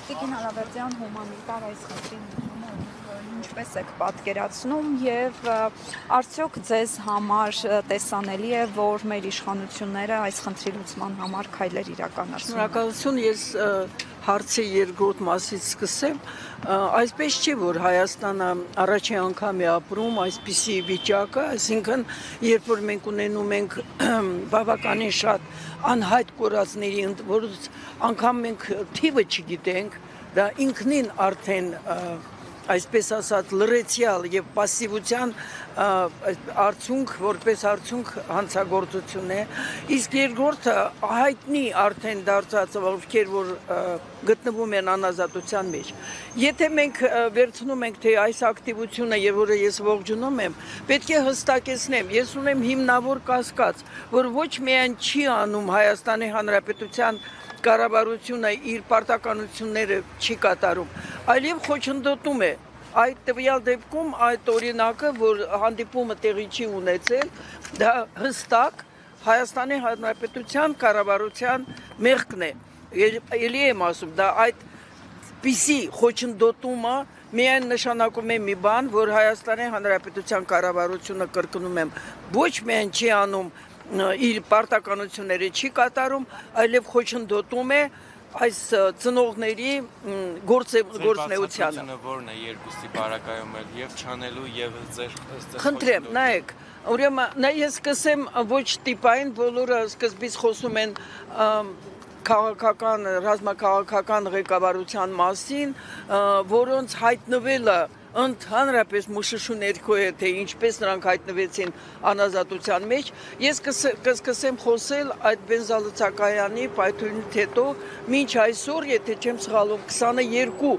Տիկին Հարավերդյան հումանիտար այս խնդրին ինչպես եք պատկերացնում եւ արդյոք ձեզ համար տեսանելի է, որ մեր իշխանությունները այս խնդրի լուծման համար քայլեր իրականացնում են։ Շնորհակալություն, ես հարցի երկրորդ մասից սկսեմ, այսպես չի, որ Հայաստանը առաջին անգամ է ապրում այսպիսի վիճակը, այսինքն երբ որ մենք ունենում ենք բավականին շատ անհայտ կորածների, որ անգամ մենք թիվը չգիտենք, դա ինքնին արդեն այսպես ասած լրեցյալ եւ պասիվության արդյունք, որպես արդյունք հանցագործություն է, իսկ երկրորդը հայտնի արդեն դարձած ովքեր որ գտնվում են անազատության մեջ։ Եթե մենք վերցնում ենք թե այս ակտիվությունը եւ որը ես ողջունում եմ, պետք է հստակեցնեմ, ես ունեմ հիմնավոր կասկած, որ ոչ միայն չի անում Հայաստանի Հանրապետության կառավարությունը իր պարտականությունները չի կատարում, այլև խոչընդոտում է այդ տվյալ դեպքում այդ օրինակը, որ հանդիպումը տեղի չի ունեցել, դա հստակ Հայաստանի Հանրապետության կառավարության մեղքն է։ Էլի եմ ասում, դա այդպիսի խոչընդոտումը միայն նշանակում է մի բան, որ Հայաստանի Հանրապետության կառավարությունը կրկնում եմ, ոչ միայն չի անում իր պարտականությունները չի կատարում, այլև խոչընդոտում է այս ծնողների գործնեությանը։ Որն է երկուսի բարակայում եւ չանելու եւ ձեր Խնդրեմ, նայեք, ուրեմն ես սկսեմ ոչ տիպային, բոլորը սկզբից խոսում են քաղաքական, ռազմաքաղաքական ղեկավարության մասին, որոնց հայտնվելը ընդհանրապես մուշշու ներքո է, թե ինչպես նրանք հայտնվեցին անազատության մեջ, ես կսկսեմ խոսել այդ բենզալցակայանի պայթյունից հետո, մինչ այսօր, եթե չեմ սխալվում, 22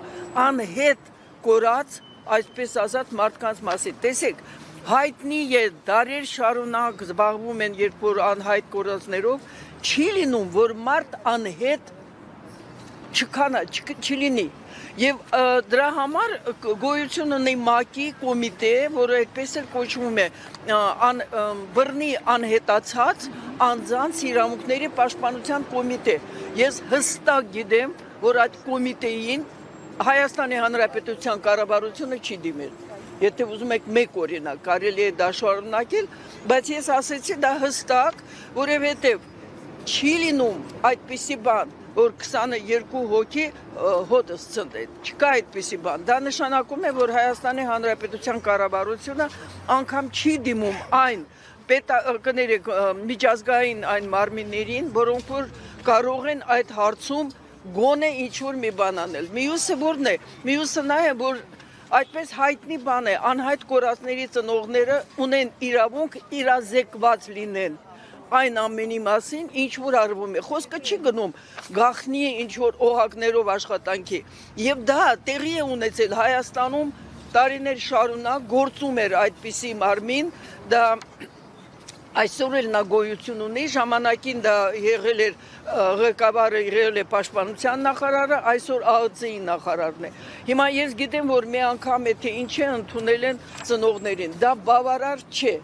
անհետ կորած, այսպես ասած, մարդկանց մասին։ Տեսեք, հայտնի է դարեր շարունակ զբաղվում են երբ որ անհայտ կորածներով, չի լինում, որ մարդ անհետ չլինի։ Եվ դրա համար գոյություն ունի ՄԱԿ-ի կոմիտե, որը այդպես էլ կոչվում է բռնի անհետացած անձանց իրավունքների պաշտպանության կոմիտե։ Ես հստակ գիտեմ, որ այդ կոմիտեին Հայաստանի Հանրապետության կառավարությունը չի դիմել։ Եթե ուզում եք մեկ օրինակ, կարելի է դա շարունակել, բայց ես ասեցի դա հստակ, որովհետև չի լինում այդպիսի բան, որ 22 հոգի հոտս ցնդեն, չկա այդպիսի բան, դա նշանակում է, որ Հայաստանի Հանրապետության կառավարությունը անգամ չի դիմում այն միջազգային այն մարմիններին, որոնք որ կարող են այդ հարցում գոնե ինչ-որ մի բան անել։ Մյուսը որն է, մյուսը նա է, որ այդպես հայտնի բան է, անհայտ կորածների ծնողները ունեն իրավունք իրազեկված լինեն այն ամենի մասին, ինչ որ արվում է, խոսքը չի գնում գախնի ինչ որ օղակներով աշխատանքի, եւ դա տեղի է ունեցել Հայաստանում տարիներ շարունակ գործում էր այդպիսի մարմին, դա այսօր էլ նա գոյություն ունի, ժամանակին դա եղել էր ղեկավարը եղել է պաշտպանության նախարարը, այսօր ԱԸԾ-ի նախարարն է։ Հիմա ես գիտեմ, որ մի անգամ է թե ինչ է ընդունել են ծնողներին, դա բավարար չէ։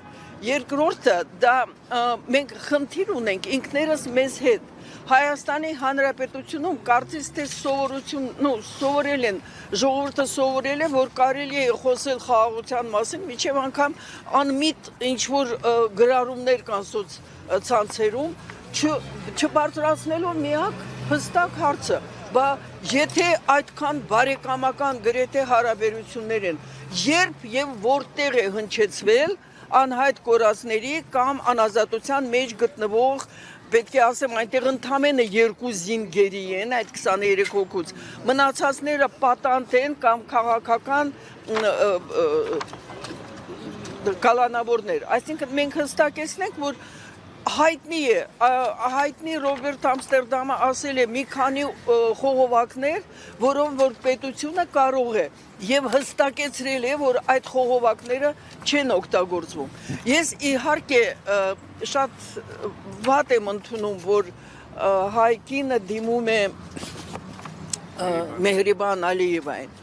Երկրորդը, դա մենք խնդիր ունենք ինքներս մեզ հետ։ Հայաստանի Հանրապետությունում կարծես թե սովորել են, ժողովուրդը սովորել է, որ կարելի է խոսել խաղաղության մասին, միջև անգամ անմիտ ինչ-որ գրառումներ կան սոցցանցերում, չբարձրացնելով միակ հստակ հարցը, բա եթե այդքան բարեկամական գրեթե հարաբերություններ են, երբ եւ որտեղ է հնչեցվել անհայտ կորածների կամ անազատության մեջ գտնվող, պետք է ասեմ, այնտեղ ընդամենը 2 զինգերի են այդ 23 հոգուց, մնացածները պատանտ են կամ քաղաքական կալանավորներ, այսինքն մենք հստակեցնենք, որ հայտնի Ռոբերտ Ամստերդամը ասել է մի քանի խողովակներ, որոնց որ պետությունը կարող է եւ հստակեցրել է, որ այդ խողովակները չեն օգտագործվում։ Ես իհարկե շատ վատ եմ ընդունում, որ Հայկինը դիմում է Մեհրիբան Ալիևային,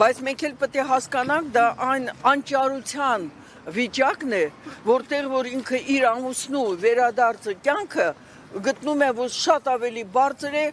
բայց մենք էլ պետք է հասկանանք, դա այն անճարության վիճակն է, որտեղ որ ինքը իր ամուսնու վերադարձը կյանքը գտնում է, որ շատ ավելի բարձր է